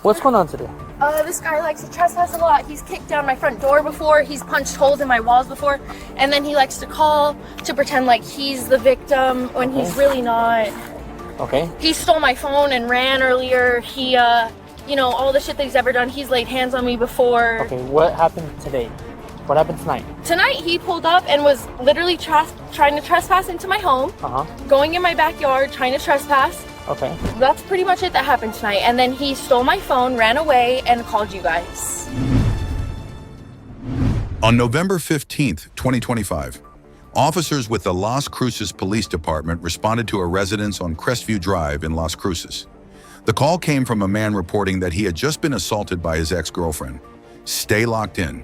What's going on today? This guy likes to trespass a lot. He's kicked down my front door before. He's punched holes in my walls before. And then he likes to call to pretend like he's the victim when he's really not. Okay. He stole my phone and ran earlier. He, you know, all the shit that he's ever done. He's laid hands on me before. Okay, what happened today? What happened tonight? Tonight, he pulled up and was literally trying to trespass into my home. Going in my backyard, trying to trespass. Okay. That's pretty much it that happened tonight. And then he stole my phone, ran away, and called you guys. On November 15th, 2025, officers with the Las Cruces Police Department responded to a residence on Crestview Drive in Las Cruces. The call came from a man reporting that he had just been assaulted by his ex-girlfriend. Stay locked in.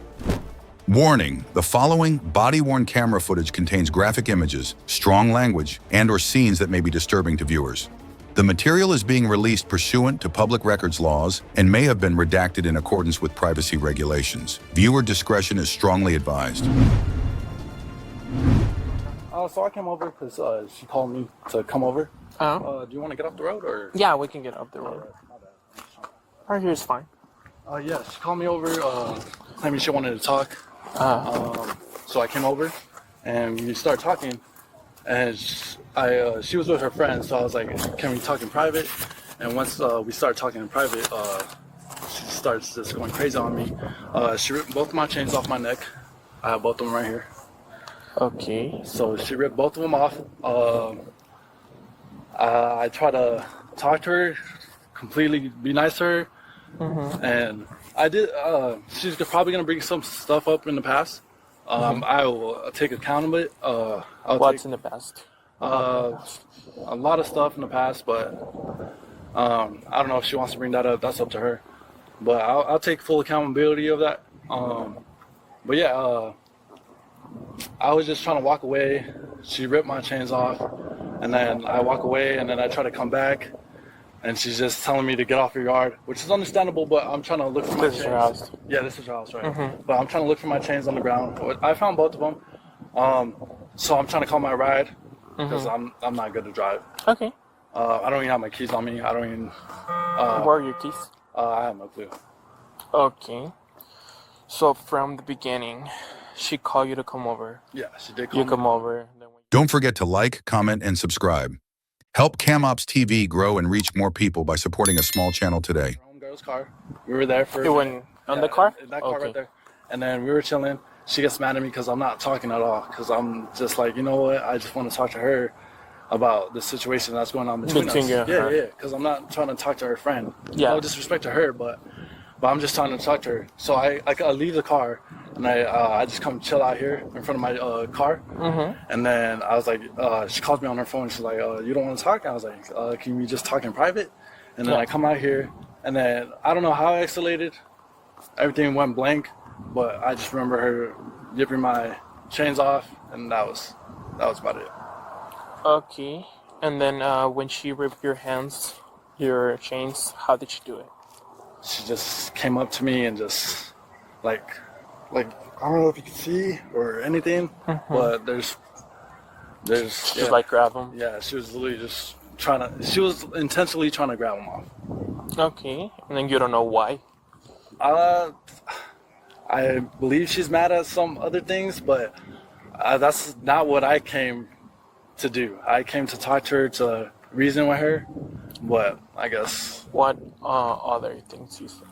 Warning, the following body-worn camera footage contains graphic images, strong language, and/or scenes that may be disturbing to viewers. The material is being released pursuant to public records laws and may have been redacted in accordance with privacy regulations. Viewer discretion is strongly advised. So I came over because she called me to come over. Oh. Do you want to get off the road or? Yeah, we can get up the road. Right here is fine. Yeah, she called me over, claiming she wanted to talk. So I came over and we started talking, and she was with her friend, so I was like, can we talk in private? And once we started talking in private, she starts just going crazy on me. She ripped both of my chains off my neck. I have both of them right here. Okay. So she ripped both of them off. I tried to talk to her, completely be nice to her. And I did. She's probably gonna bring some stuff up in the past. I will take account of it. What's in the past? A lot of stuff in the past, but I don't know if she wants to bring that up. That's up to her. But I'll take full accountability of that. But yeah, I was just trying to walk away. She ripped my chains off, and then I walk away, and then I try to come back. And she's just telling me to get off your yard, which is understandable, but I'm trying to look for my chains. This is your house? Yeah, this is your house, right? But I'm trying to look for my chains on the ground. I found both of them. So I'm trying to call my ride, because I'm not good to drive. Okay. I don't even have my keys on me. I don't even... Where are your keys? I have no clue. Okay. So from the beginning, she called you to come over. Yeah, she did call me. You come over. Then Don't forget to like, comment, and subscribe. Help CamOps TV grow and reach more people by supporting a small channel today. Homegirl's car. We were there for... You went on the car? In that car right there. And then we were chilling. She gets mad at me because I'm not talking at all. Because I'm just like, you know what? I just want to talk to her about the situation that's going on between us. Yeah. Because I'm not trying to talk to her friend. Yeah. No disrespect to her, but I'm just trying to talk to her. So I leave the car, and I just come chill out here in front of my car. And then I was like, she calls me on her phone. She's like, you don't want to talk? I was like, can we just talk in private? And then I come out here, and then I don't know how I escalated. Everything went blank, but I just remember her ripping my chains off, and that was about it. Okay. And then when she ripped your your chains, how did she do it? She just came up to me and just like I don't know if you can see or anything, but there's Just like grab them? Yeah, she was literally just she was intentionally trying to grab them off. Okay. And then you don't know why? I believe she's mad at some other things, but that's not what I came to do. I came to talk to her, to reason with her, but I guess... What other things you say?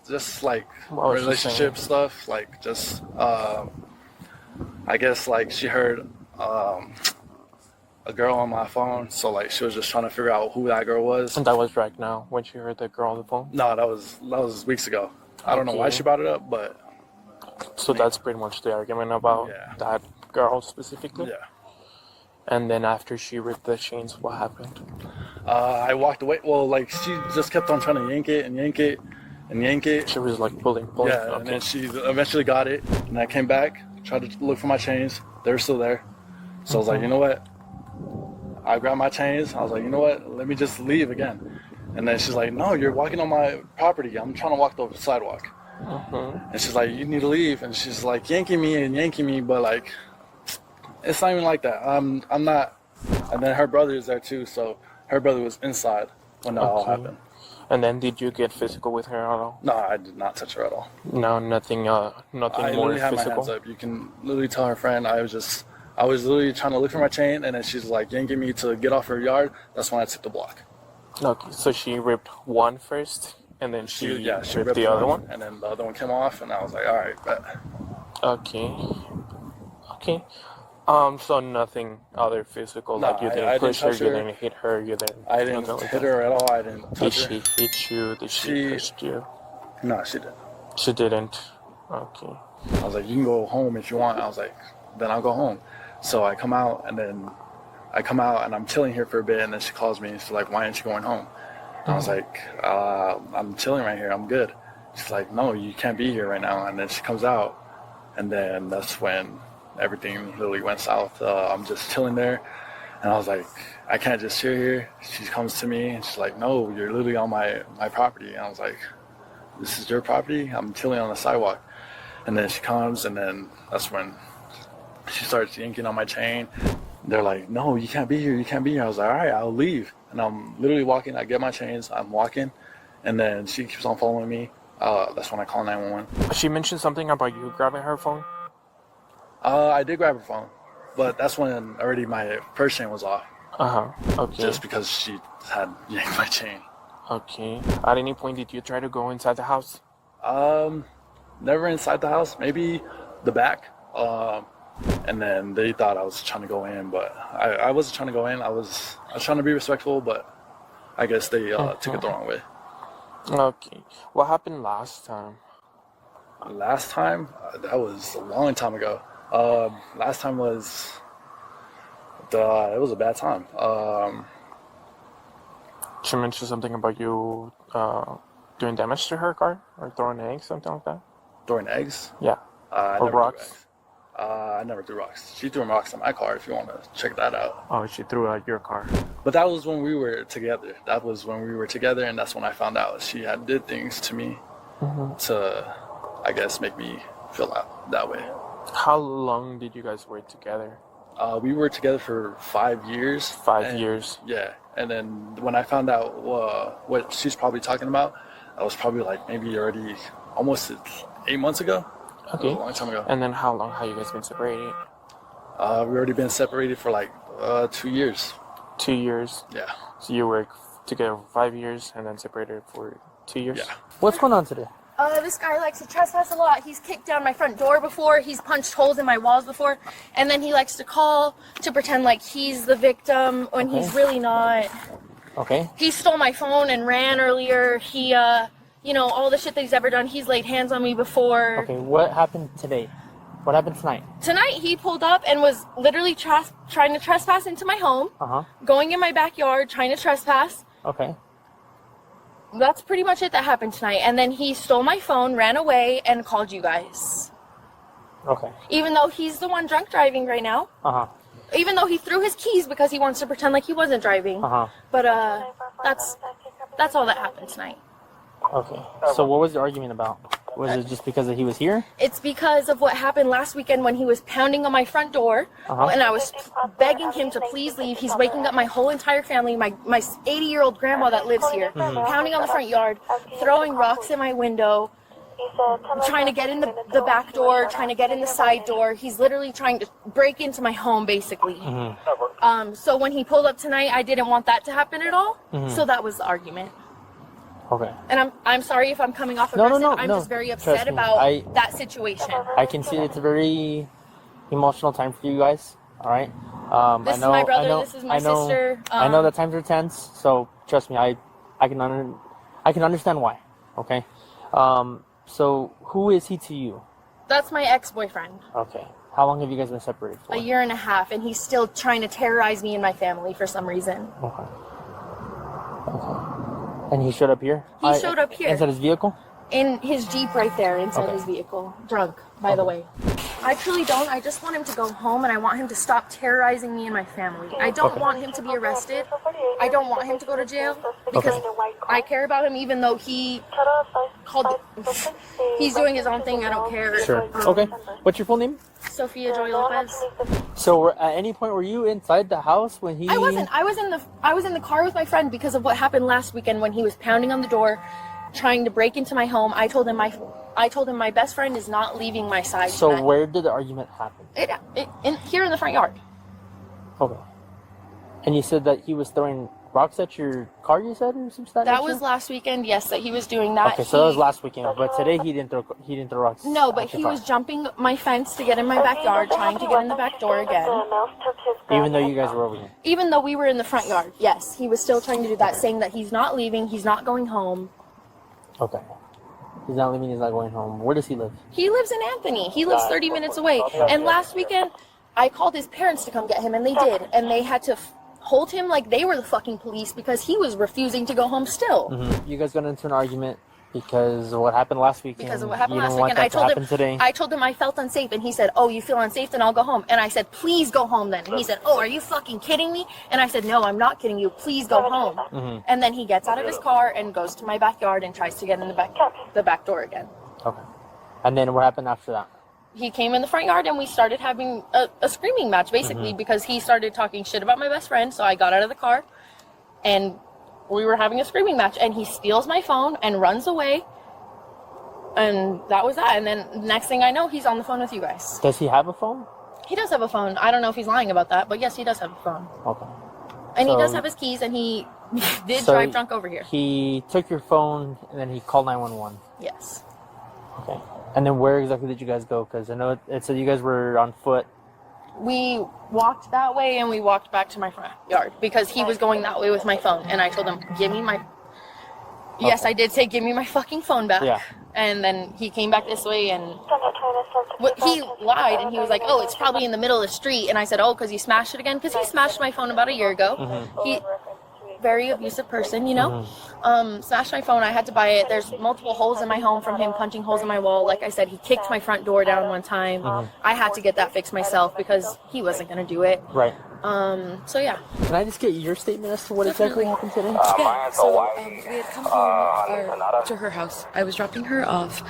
Just like relationship stuff, like just, I guess like she heard a girl on my phone, so like she was just trying to figure out who that girl was. And that was right now when she heard the girl on the phone? No, that was weeks ago. I don't know why she brought it up, but... So that's pretty much the argument about that girl specifically? Yeah. And then after she ripped the chains, what happened? I walked away. Well, like she just kept on trying to yank it and yank it and yank it. She was like pulling. Yeah, okay. and then she eventually got it, and I came back, tried to look for my chains. They were still there. So I was like, you know what? I grabbed my chains. I was like, you know what? Let me just leave again. And then she's like, no, you're walking on my property. I'm trying to walk over the sidewalk. And she's like, you need to leave. And she's like yanking me, but like, it's not even like that. I'm not. And then her brother is there too, so her brother was inside when that all happened. And then did you get physical with her at all? No, I did not touch her at all. No, nothing. Nothing I more literally had my physical. hands up. You can literally tell her friend I was literally trying to look for my chain, and then she's like yanking me to get off her yard. That's when I took the block. Okay, so she ripped one first, and then she She ripped the other one. and then the other one came off, and I was like, all right, bet. Okay. Okay. So nothing other physical, No, like you I didn't didn't push her, touch you her. didn't hit her, you didn't. I didn't nothing like hit that. her at all. I didn't Did touch she her. hit you? Did she push you? No, she didn't. She didn't. Okay. I was like, you can go home if you want. I was like, then I'll go home. So I come out, and I'm chilling here for a bit, and then she calls me. She's like, why aren't you going home? And I was like, I'm chilling right here. I'm good. She's like, no, you can't be here right now. And then she comes out, and then that's when everything literally went south. I'm just chilling there, and I was like, I can't just sit here. She comes to me, and she's like, no, you're literally on my property. And I was like, this is your property? I'm chilling on the sidewalk. And then she comes, and then that's when she starts yanking on my chain. They're like, no, you can't be here. You can't be here. I was like, all right, I'll leave. And I'm literally walking. I get my chains. I'm walking. And then she keeps on following me. That's when I call 911. She mentioned something about you grabbing her phone. I did grab her phone. But that's when already my first chain was off. Okay. Just because she had yanked my chain. Okay. At any point, did you try to go inside the house? Never inside the house. Maybe the back. And then they thought I was trying to go in, but I wasn't trying to go in. I was trying to be respectful, but I guess they took it the wrong way. Okay. What happened last time? Last time, that was a long time ago. Last time was it was a bad time. She mentioned something about you doing damage to her car or throwing eggs, something like that. Throwing eggs? Yeah. I Or never rocks. threw eggs. I never threw rocks. She threw rocks in my car. If you want to check that out. Oh, she threw out your car. But that was when we were together. And that's when I found out she had did things to me to, I guess, make me feel that way. How long did you guys work together? We were together for 5 years. 5 years. Yeah, and then when I found out what she's probably talking about, that was probably like maybe already almost 8 months ago. Okay. A long time ago. And then how long have you guys been separated? We've already been separated for like 2 years. 2 years. Yeah. So you work together for 5 years and then separated for 2 years? Yeah. What's going on today? This guy likes to trespass a lot. He's kicked down my front door before. He's punched holes in my walls before. And then he likes to call to pretend like he's the victim when he's really not. Okay. He stole my phone and ran earlier. He, all the shit that he's ever done. He's laid hands on me before. Okay, what happened today? What happened tonight? Tonight, he pulled up and was literally trying to trespass into my home. Going in my backyard, trying to trespass. Okay. That's pretty much it that happened tonight. And then he stole my phone, ran away, and called you guys. Okay. Even though he's the one drunk driving right now. Even though he threw his keys because he wants to pretend like he wasn't driving. But that's all that happened tonight. Okay. So what was the argument about? Was it just because he was here? It's because of what happened last weekend when he was pounding on my front door, and I was begging him to please leave. He's waking up my whole entire family, my 80-year-old grandma that lives here, pounding on the front yard, throwing rocks in my window, trying to get in the back door, trying to get in the side door. He's literally trying to break into my home, basically. So when he pulled up tonight, I didn't want that to happen at all, so that was the argument. Okay. And I'm sorry if I'm coming off aggressive. No, I'm no. just very Trust upset me. about that situation. I can see it's a very emotional time for you guys. All right. This is my brother. This is my sister. I know that times are tense. So trust me, I can understand why. Okay. So who is he to you? That's my ex-boyfriend. Okay. How long have you guys been separated for? 1.5 years, and he's still trying to terrorize me and my family for some reason. Okay. And he showed up here? He showed up here. Inside his vehicle? In his Jeep right there, inside his vehicle. Drunk, by the way. I truly don't. I just want him to go home, and I want him to stop terrorizing me and my family. I don't want him to be arrested. I don't want him to go to jail because I care about him, even though he's doing his own thing. I don't care. Sure. Okay. What's your full name? Sophia Joy Lopez. So at any point were you inside the house when he? I wasn't. I was in the car with my friend because of what happened last weekend when he was pounding on the door, trying to break into my home. I told him my best friend is not leaving my side. So tonight. where did the argument happen? Here in the front yard. Okay. And you said that he was throwing rocks at your car, you said, or some stuff? That was last weekend, yes, that he was doing that. Okay, so that was last weekend, but today he didn't throw rocks. No, but he was jumping my fence to get in my backyard, trying to get in the back door again. Even though you guys were over here? Even though we were in the front yard, yes. He was still trying to do that, saying that he's not leaving, he's not going home. Okay. He's not leaving, he's not going home. Where does he live? He lives in Anthony. He lives 30 minutes away. And last weekend, I called his parents to come get him, and they did. And they had to hold him like they were the fucking police because he was refusing to go home still. Mm-hmm. You guys got into an argument because of what happened last weekend. Because of what happened last want weekend. that to happen today. I told him I felt unsafe, and he said, "Oh, you feel unsafe? Then I'll go home." And I said, "Please go home then." And he said, "Oh, are you fucking kidding me?" And I said, "No, I'm not kidding you. Please go home." Mm-hmm. And then he gets out of his car and goes to my backyard and tries to get in the back door again. Okay. And then what happened after that? He came in the front yard and we started having a screaming match, basically, because he started talking shit about my best friend. So I got out of the car and we were having a screaming match, and he steals my phone and runs away. And that was that. And then next thing I know, he's on the phone with you guys. Does he have a phone? He does have a phone. I don't know if he's lying about that, but yes, he does have a phone. Okay. And he does have his keys, and he did drive drunk over here. He took your phone and then he called 911. Yes. Okay. And then where exactly did you guys go? Because I know it said you guys were on foot. We walked that way and we walked back to my front yard because he was going that way with my phone. And I told him, give me my... Yes, I did say, give me my fucking phone back. Yeah. And then he came back this way and... He lied and he was like, oh, it's probably in the middle of the street. And I said, oh, because you smashed it again? Because he smashed my phone about a year ago. Mm-hmm. Very abusive person, you know. Smashed my phone. I had to buy it. There's multiple holes in my home from him punching holes in my wall. Like I said, he kicked my front door down one time. I had to get that fixed myself because he wasn't going to do it. Right. So yeah. Can I just get your statement as to what exactly happened today? Yeah, so we had come home to her house. I was dropping her off.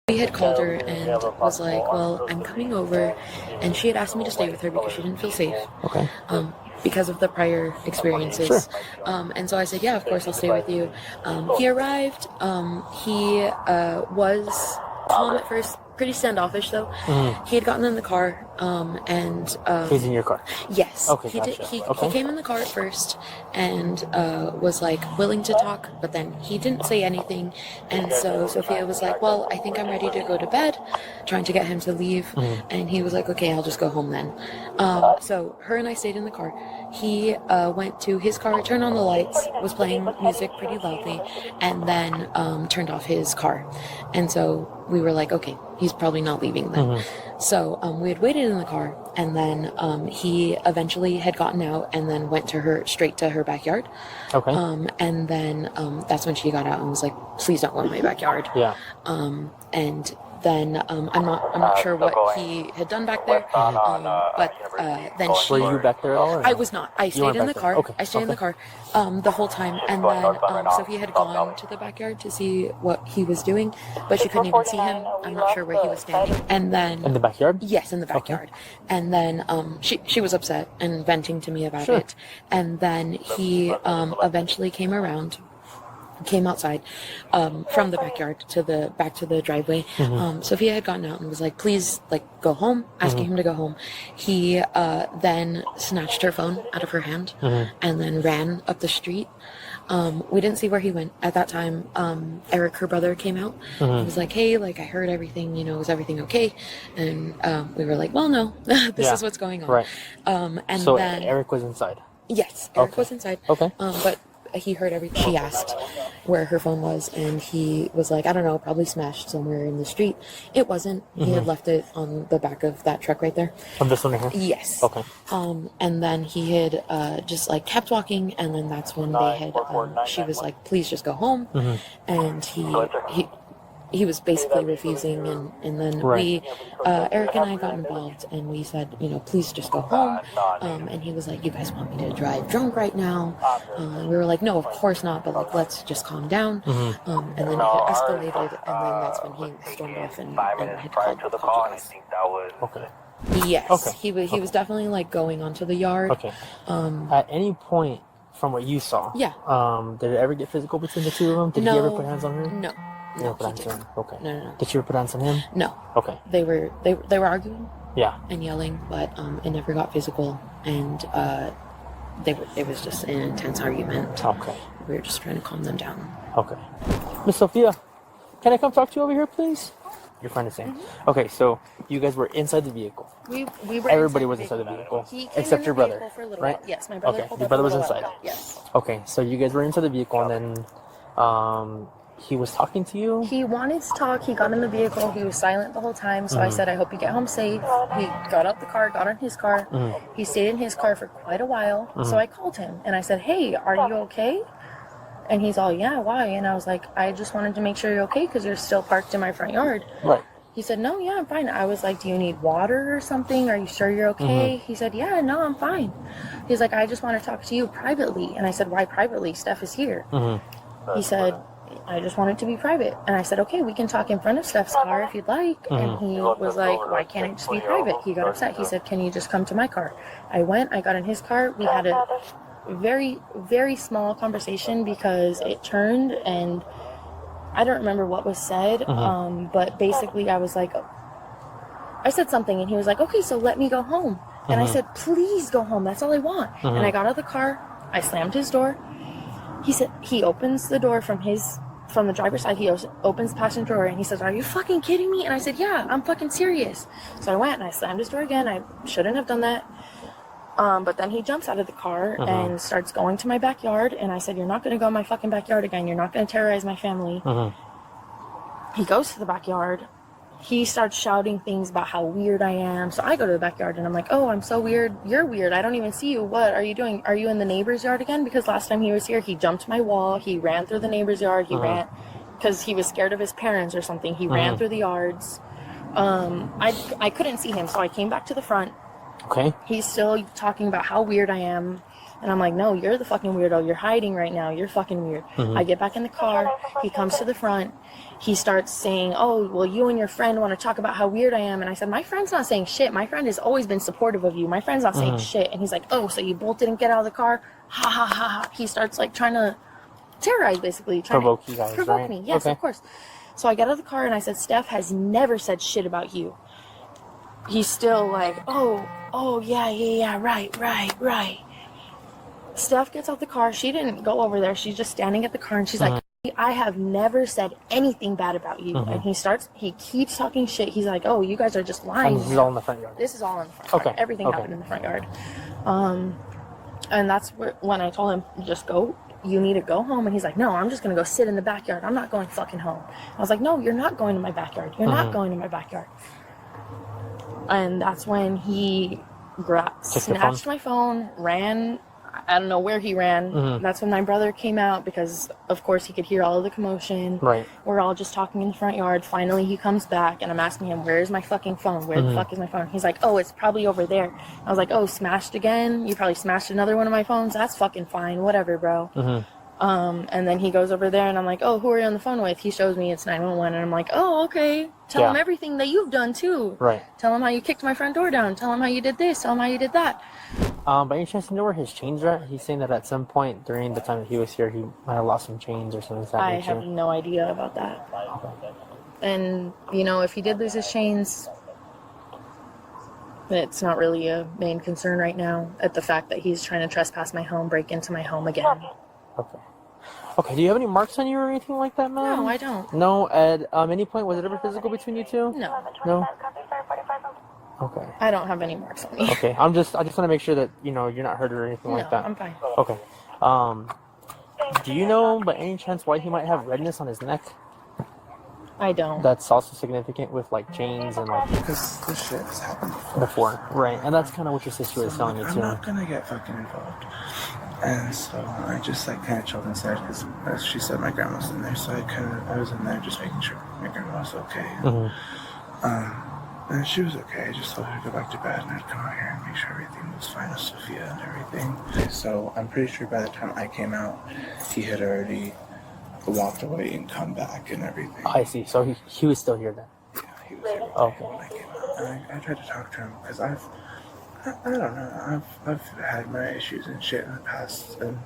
We had called her and was like, well, I'm coming over. And she had asked me to stay with her because she didn't feel safe. Okay. Because of the prior experiences. Sure. And so I said, yeah, of course, I'll stay with you. He arrived. He was calm at first, pretty standoffish though. He had gotten in the car and... He's in your car? Yes. Okay, he gotcha. did. He Okay. came in the car at first and was like willing to talk, but then he didn't say anything. And so Sophia was like, well, I think I'm ready to go to bed, trying to get him to leave. And he was like, okay, I'll just go home then. So her and I stayed in the car. He went to his car, turned on the lights, was playing music pretty loudly, and then turned off his car. And so we were like, okay, he's probably not leaving then. So we had waited in the car, and then he eventually had gotten out and then went straight to her backyard. Okay. And then that's when she got out and was like, please don't go in my backyard. Yeah. And then I'm not sure what he had done back there, but then she... Were you back there at all? I was not. I stayed in the car. Okay. I stayed in the car the whole time, and then Sophie had gone to the backyard to see what he was doing, but she couldn't even see him. I'm not sure where he was standing. And then In the backyard? yes, in the backyard. And then she was upset and venting to me about it. And then he eventually came outside from the backyard back to the driveway. Sophia had gotten out and was like, please, like, go home, asking him to go home. He then snatched her phone out of her hand and then ran up the street. We didn't see where he went at that time. Eric, her brother, came out. He was like, hey, like, I heard everything, is everything okay? And we were like, well, no, this is what's going on. Right. And So then Eric was inside? yes, Eric was inside. Okay. But he heard everything. She asked where her phone was, and he was like, I don't know, probably smashed somewhere in the street. It wasn't. He had left it on the back of that truck right there. On this one here? Yes. Okay. And then he had just like kept walking, and then that's when they had she was like, please just go home. And he he was basically refusing, and then Right. Eric and I got involved, and we said, please just go home. And he was like, you guys want me to drive drunk right now? And we were like, no, of course not, but like, let's just calm down. And then it escalated, and then that's when he stormed off and had called you guys. Okay. Yes, Okay. he was definitely like going onto the yard. Okay. At any point, from what you saw, Yeah. Did it ever get physical between the two of them? Did he ever put hands on her? No. You never No, put he hands on didn't. her? Okay. No. Did you ever put hands on him? No. Okay. They were arguing Yeah. and yelling, but it never got physical, and it was just an intense argument. Okay. We were just trying to calm them down. Okay. Miss Sophia, can I come talk to you over here, please? Your friend is saying. Okay, so you guys were inside the vehicle. We were. Everybody was inside the vehicle, He came except in your the brother, vehicle for a little right? while. Yes, my brother. Okay, pulled your up brother for was a little inside. while. Yes. Okay, so you guys were inside the vehicle, and then he was talking to you. He wanted to talk. He got in the vehicle. He was silent the whole time. So I said, I hope you get home safe. He got out the car, got in his car. He stayed in his car for quite a while. So I called him and I said, hey, are you okay? And he's all, yeah, why? And I was like, I just wanted to make sure you're okay because you're still parked in my front yard. Right. He said, no, yeah, I'm fine. I was like, do you need water or something? Are you sure you're okay? He said, yeah, no, I'm fine. He's like, I just want to talk to you privately. And I said, why privately? Steph is here. He said, I just want it to be private. And I said, okay, we can talk in front of Steph's car if you'd like. And he was like, why can't it just be private? He got upset. He said, can you just come to my car? I went, I got in his car. We had a very, very small conversation because it turned and I don't remember what was said, but basically I was like, I said something and he was like, okay, so let me go home. And I said, please go home. That's all I want. And I got out of the car. I slammed his door. He said, he opens the door from the driver's side. He opens the passenger door and he says, are you fucking kidding me? And I said, yeah, I'm fucking serious. So I went and I slammed his door again. I shouldn't have done that. But then he jumps out of the car and starts going to my backyard. And I said, you're not going to go in my fucking backyard again. You're not going to terrorize my family. He goes to the backyard. He starts shouting things about how weird I am. So I go to the backyard and I'm like, oh, I'm so weird. You're weird. I don't even see you. What are you doing? Are you in the neighbor's yard again? Because last time he was here, he jumped my wall. He ran through the neighbor's yard. He ran because he was scared of his parents or something. He ran through the yards. I couldn't see him. So I came back to the front. Okay. He's still talking about how weird I am. And I'm like, no, you're the fucking weirdo. You're hiding right now. You're fucking weird. I get back in the car. He comes to the front. He starts saying, oh, well, you and your friend want to talk about how weird I am. And I said, my friend's not saying shit. My friend has always been supportive of you. My friend's not saying shit. And he's like, oh, so you both didn't get out of the car? Ha, ha, ha, ha. He starts like trying to terrorize, basically. Provoke you guys, provoke right? me. Yes, Okay. of course. So I get out of the car and I said, Steph has never said shit about you. He's still like, oh, yeah, right. Steph gets out the car. She didn't go over there. She's just standing at the car and she's like, I have never said anything bad about you. And he keeps talking shit. He's like, oh, you guys are just lying. And this is all in the front yard. This is all in the front yard. Okay. Everything happened in the front yard. And that's when I told him, just go. You need to go home. And he's like, no, I'm just going to go sit in the backyard. I'm not going fucking home. I was like, no, you're not going to my backyard. You're not going to my backyard. And that's when he snatched my phone, ran. I don't know where he ran. That's when my brother came out because, of course, he could hear all of the commotion. Right. We're all just talking in the front yard. Finally, he comes back, and I'm asking him, where's my fucking phone? Where the fuck is my phone? He's like, oh, it's probably over there. I was like, oh, smashed again? You probably smashed another one of my phones? That's fucking fine. Whatever, bro. And then he goes over there, and I'm like, oh, who are you on the phone with? He shows me it's 911, and I'm like, oh, okay. Tell him everything that you've done, too. Right. Tell him how you kicked my front door down. Tell him how you did this. Tell him how you did that. By any chance, you know where his chains are at? He's saying that at some point during the time that he was here, he might have lost some chains or something like that. I have no idea about that. And, if he did lose his chains, it's not really a main concern right now at the fact that he's trying to trespass my home, break into my home again. Okay, do you have any marks on you or anything like that, man? No, I don't. No, at any point, was it ever physical between you two? No. Okay. I don't have any marks on me. Okay, I just want to make sure that, you're not hurt or anything like that. I'm fine. Okay. Do you know by any chance why he might have redness on his neck? I don't. That's also significant with, chains and, Because this shit has happened before. before. Right, and that's kind of what your sister was telling me, I'm too. not gonna get fucking involved. And so I just like kind of chilled inside because, as she said, my grandma's in there. So I was in there just making sure my grandma was okay. And she was okay. I just told her to go back to bed, and I'd come out here and make sure everything was fine with Sophia and everything. So I'm pretty sure by the time I came out, he had already walked away and come back and everything. I see. So he was still here then. Yeah, he was here Okay. when I came out. And I tried to talk to him because I don't know, I've had my issues and shit in the past, and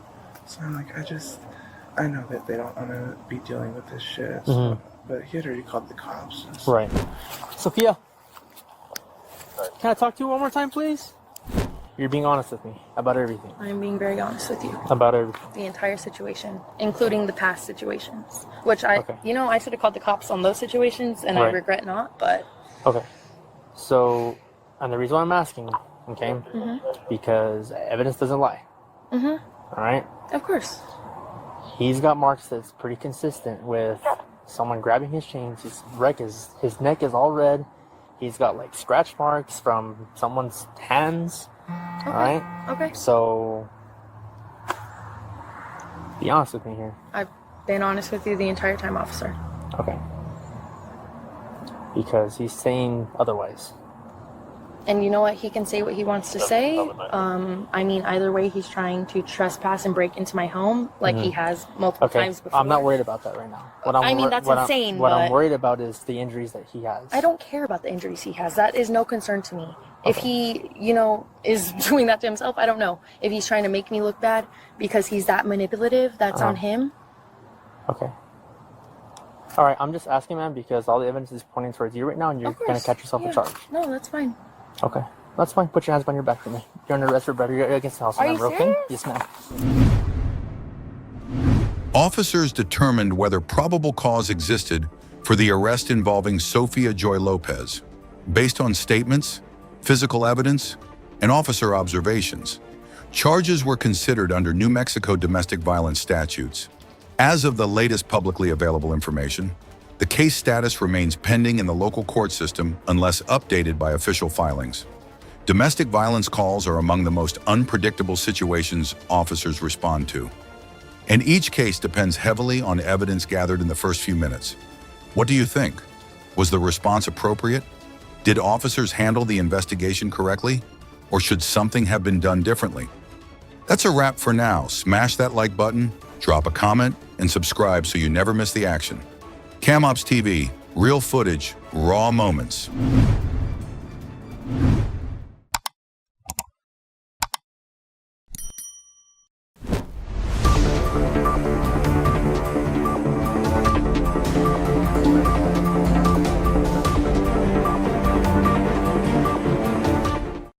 so I'm like, I know that they don't want to be dealing with this shit, so, but he had already called the cops. And so. Right. Sophia, can I talk to you one more time, please? You're being honest with me about everything. I'm being very honest with you. About everything. The entire situation, including the past situations, which Okay. I should have called the cops on those situations, and I Right. regret not, but. Okay. So, and the reason why I'm asking, okay, because evidence doesn't lie. All right? Of course. He's got marks that's pretty consistent with someone grabbing his chains. His neck is all red. He's got like scratch marks from someone's hands. Okay. All right? Okay. So, be honest with me here. I've been honest with you the entire time, officer. Okay. Because he's saying otherwise. And you know what? He can say what he wants to say. I mean, either way, he's trying to trespass and break into my home like he has multiple Okay. times before. I'm not worried about that right now. That's insane, What I'm but- worried about is the injuries that he has. I don't care about the injuries he has. That is no concern to me. If he, is doing that to himself, I don't know. If he's trying to make me look bad because he's that manipulative, that's on him. Okay. All right, I'm just asking, man, because all the evidence is pointing towards you right now, and you're Of course. going to catch yourself Yeah. a charge. No, that's fine. Okay. That's fine. Put your hands behind your back for me. You're under arrest for battery against the house. Are you remember, okay? serious? Yes, ma'am. Officers determined whether probable cause existed for the arrest involving Sofia Joy Lopez. Based on statements, physical evidence, and officer observations, charges were considered under New Mexico domestic violence statutes. As of the latest publicly available information, the case status remains pending in the local court system unless updated by official filings. Domestic violence calls are among the most unpredictable situations officers respond to. And each case depends heavily on evidence gathered in the first few minutes. What do you think? Was the response appropriate? Did officers handle the investigation correctly? Or should something have been done differently? That's a wrap for now. Smash that like button, drop a comment, and subscribe so you never miss the action. CamOps TV, real footage, raw moments.